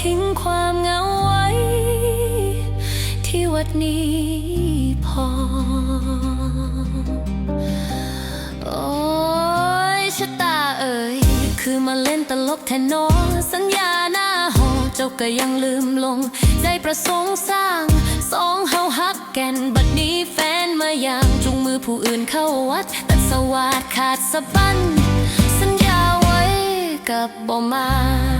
ทิ้งความเหงาไว้ที่วัดนี้พอโอ้ยชะตาเอ่ยคือมาเล่นตลกแทนน้องสัญญาหน้าหอเจ้าก็ยังลืมลงใจประสงค์สร้างสองเฮาฮักแก่นบัดนี้แฟนมาอย่างจุงมือผู้อื่นเข้าวัดตัดสวาดขาดสะบั้นสัญญาไว้กับบ่มา